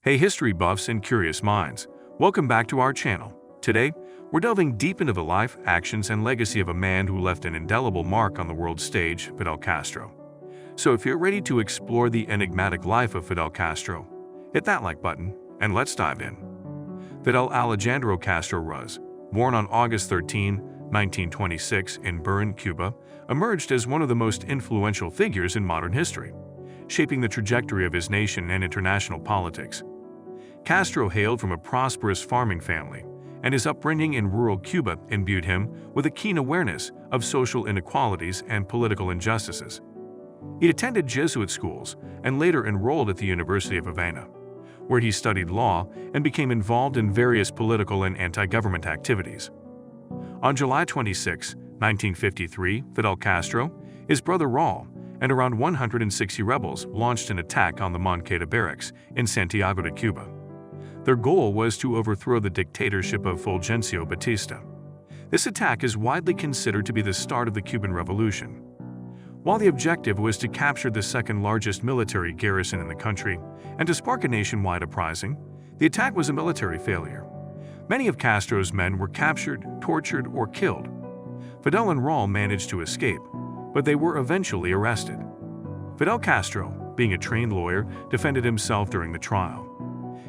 Hey history buffs and curious minds, welcome back to our channel. Today, we're delving deep into the life, actions, and legacy of a man who left an indelible mark on the world stage, Fidel Castro. So if you're ready to explore the enigmatic life of Fidel Castro, hit that like button and let's dive in. Fidel Alejandro Castro Ruz, born on August 13, 1926 in Birán, Cuba, emerged as one of the most influential figures in modern history, shaping the trajectory of his nation and international politics. Castro hailed from a prosperous farming family, and his upbringing in rural Cuba imbued him with a keen awareness of social inequalities and political injustices. He attended Jesuit schools and later enrolled at the University of Havana, where he studied law and became involved in various political and anti-government activities. On July 26, 1953, Fidel Castro, his brother Raul, and around 160 rebels launched an attack on the Moncada barracks in Santiago de Cuba. Their goal was to overthrow the dictatorship of Fulgencio Batista. This attack is widely considered to be the start of the Cuban Revolution. While the objective was to capture the second-largest military garrison in the country and to spark a nationwide uprising, the attack was a military failure. Many of Castro's men were captured, tortured, or killed. Fidel and Raul managed to escape, but they were eventually arrested. Fidel Castro, being a trained lawyer, defended himself during the trial.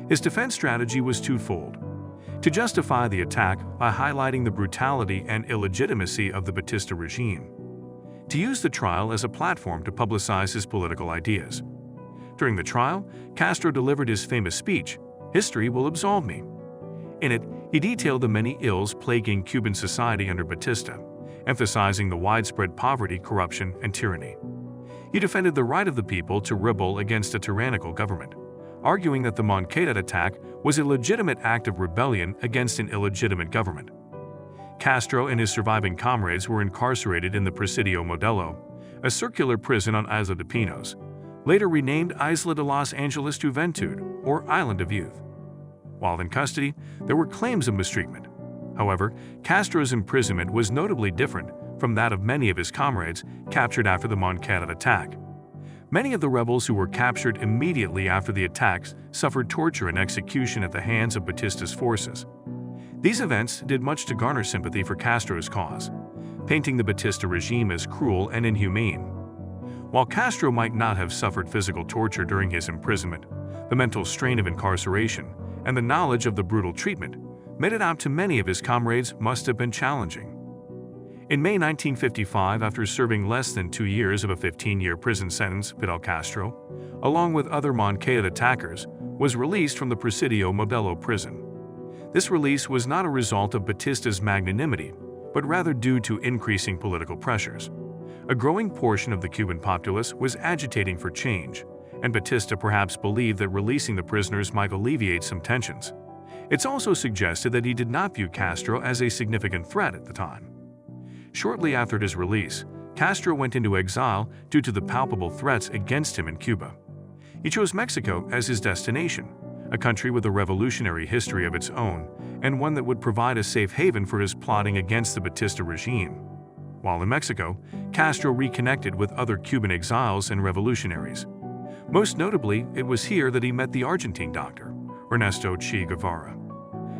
His defense strategy was twofold: to justify the attack by highlighting the brutality and illegitimacy of the Batista regime, to use the trial as a platform to publicize his political ideas. During the trial, Castro delivered his famous speech, "History will absolve me." In it, he detailed the many ills plaguing Cuban society under Batista, emphasizing the widespread poverty, corruption, and tyranny. He defended the right of the people to rebel against a tyrannical government, arguing that the Moncada attack was a legitimate act of rebellion against an illegitimate government. Castro and his surviving comrades were incarcerated in the Presidio Modelo, a circular prison on Isla de Pinos, later renamed Isla de Los Angeles Juventud, or Island of Youth. While in custody, there were claims of mistreatment. However, Castro's imprisonment was notably different from that of many of his comrades captured after the Moncada attack. Many of the rebels who were captured immediately after the attacks suffered torture and execution at the hands of Batista's forces. These events did much to garner sympathy for Castro's cause, painting the Batista regime as cruel and inhumane. While Castro might not have suffered physical torture during his imprisonment, the mental strain of incarceration and the knowledge of the brutal treatment made it out to many of his comrades must have been challenging. In May 1955, after serving less than 2 years of a 15-year prison sentence, Fidel Castro, along with other Moncada attackers, was released from the Presidio Modelo prison. This release was not a result of Batista's magnanimity, but rather due to increasing political pressures. A growing portion of the Cuban populace was agitating for change, and Batista perhaps believed that releasing the prisoners might alleviate some tensions. It's also suggested that he did not view Castro as a significant threat at the time. Shortly after his release, Castro went into exile due to the palpable threats against him in Cuba. He chose Mexico as his destination, a country with a revolutionary history of its own and one that would provide a safe haven for his plotting against the Batista regime. While in Mexico, Castro reconnected with other Cuban exiles and revolutionaries. Most notably, it was here that he met the Argentine doctor, Ernesto Che Guevara.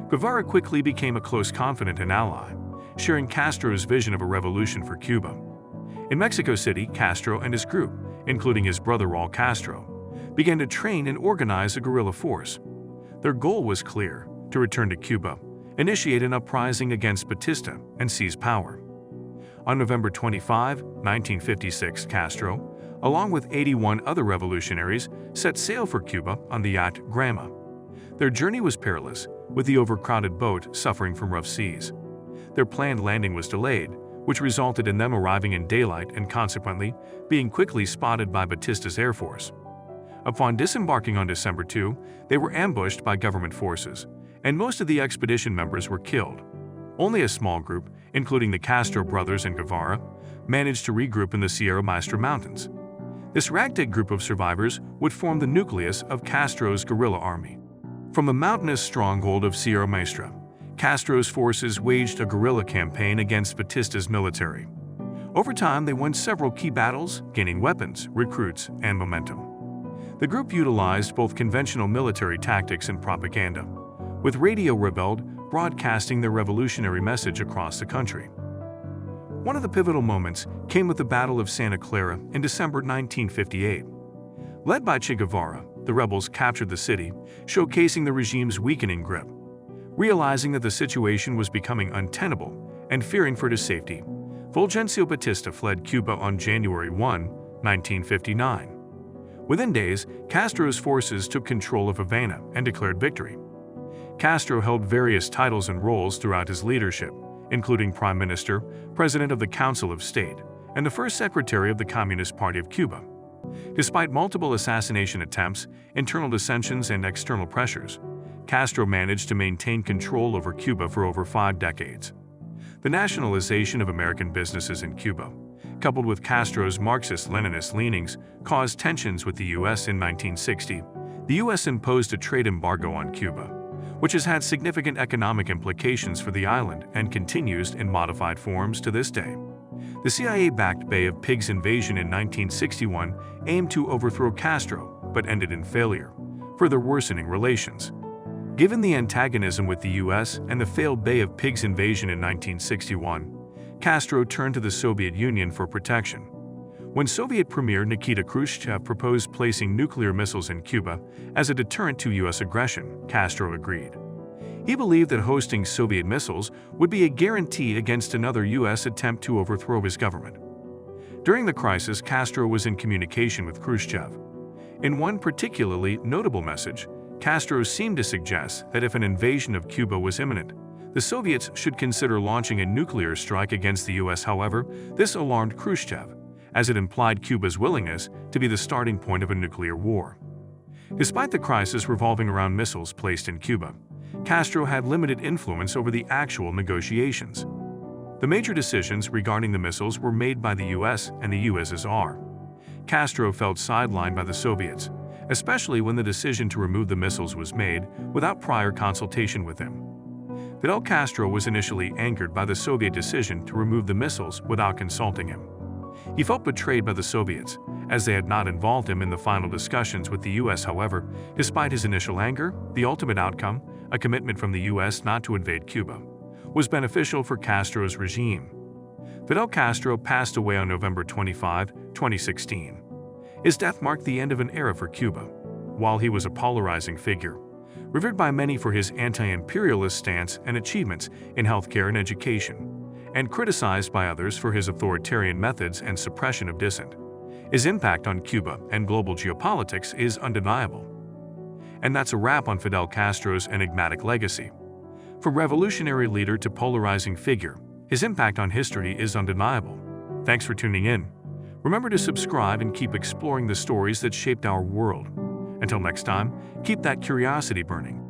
Guevara quickly became a close confidant and ally, sharing Castro's vision of a revolution for Cuba. In Mexico City, Castro and his group, including his brother Raul Castro, began to train and organize a guerrilla force. Their goal was clear: to return to Cuba, initiate an uprising against Batista, and seize power. On November 25, 1956, Castro, along with 81 other revolutionaries, set sail for Cuba on the yacht Grama. Their journey was perilous, with the overcrowded boat suffering from rough seas. Their planned landing was delayed, which resulted in them arriving in daylight and consequently being quickly spotted by Batista's Air Force. Upon disembarking on December 2, they were ambushed by government forces, and most of the expedition members were killed. Only a small group, including the Castro brothers and Guevara, managed to regroup in the Sierra Maestra Mountains. This ragtag group of survivors would form the nucleus of Castro's guerrilla army. From the mountainous stronghold of Sierra Maestra, Castro's forces waged a guerrilla campaign against Batista's military. Over time, they won several key battles, gaining weapons, recruits, and momentum. The group utilized both conventional military tactics and propaganda, with Radio Rebelde broadcasting their revolutionary message across the country. One of the pivotal moments came with the Battle of Santa Clara in December 1958. Led by Che Guevara, the rebels captured the city, showcasing the regime's weakening grip. Realizing that the situation was becoming untenable and fearing for his safety, Fulgencio Batista fled Cuba on January 1, 1959. Within days, Castro's forces took control of Havana and declared victory. Castro held various titles and roles throughout his leadership, including Prime Minister, President of the Council of State, and the first Secretary of the Communist Party of Cuba. Despite multiple assassination attempts, internal dissensions, and external pressures, Castro managed to maintain control over Cuba for over 5 decades. The nationalization of American businesses in Cuba, coupled with Castro's Marxist-Leninist leanings, caused tensions with the U.S. in 1960. The U.S. imposed a trade embargo on Cuba, which has had significant economic implications for the island and continues in modified forms to this day. The CIA-backed Bay of Pigs invasion in 1961 aimed to overthrow Castro, but ended in failure, further worsening relations. Given the antagonism with the U.S. and the failed Bay of Pigs invasion in 1961, Castro turned to the Soviet Union for protection. When Soviet Premier Nikita Khrushchev proposed placing nuclear missiles in Cuba as a deterrent to U.S. aggression, Castro agreed. He believed that hosting Soviet missiles would be a guarantee against another U.S. attempt to overthrow his government. During the crisis, Castro was in communication with Khrushchev. In one particularly notable message, Castro seemed to suggest that if an invasion of Cuba was imminent, the Soviets should consider launching a nuclear strike against the U.S. However, this alarmed Khrushchev, as it implied Cuba's willingness to be the starting point of a nuclear war. Despite the crisis revolving around missiles placed in Cuba, Castro had limited influence over the actual negotiations. The major decisions regarding the missiles were made by the U.S. and the USSR. Castro felt sidelined by the Soviets, especially when the decision to remove the missiles was made without prior consultation with him. Fidel Castro was initially angered by the Soviet decision to remove the missiles without consulting him. He felt betrayed by the Soviets, as they had not involved him in the final discussions with the U.S. However, despite his initial anger, the ultimate outcome, a commitment from the U.S. not to invade Cuba, was beneficial for Castro's regime. Fidel Castro passed away on November 25, 2016. His death marked the end of an era for Cuba. While he was a polarizing figure, revered by many for his anti-imperialist stance and achievements in healthcare and education, and criticized by others for his authoritarian methods and suppression of dissent, his impact on Cuba and global geopolitics is undeniable. And that's a wrap on Fidel Castro's enigmatic legacy. From revolutionary leader to polarizing figure, his impact on history is undeniable. Thanks for tuning in. Remember to subscribe and keep exploring the stories that shaped our world. Until next time, keep that curiosity burning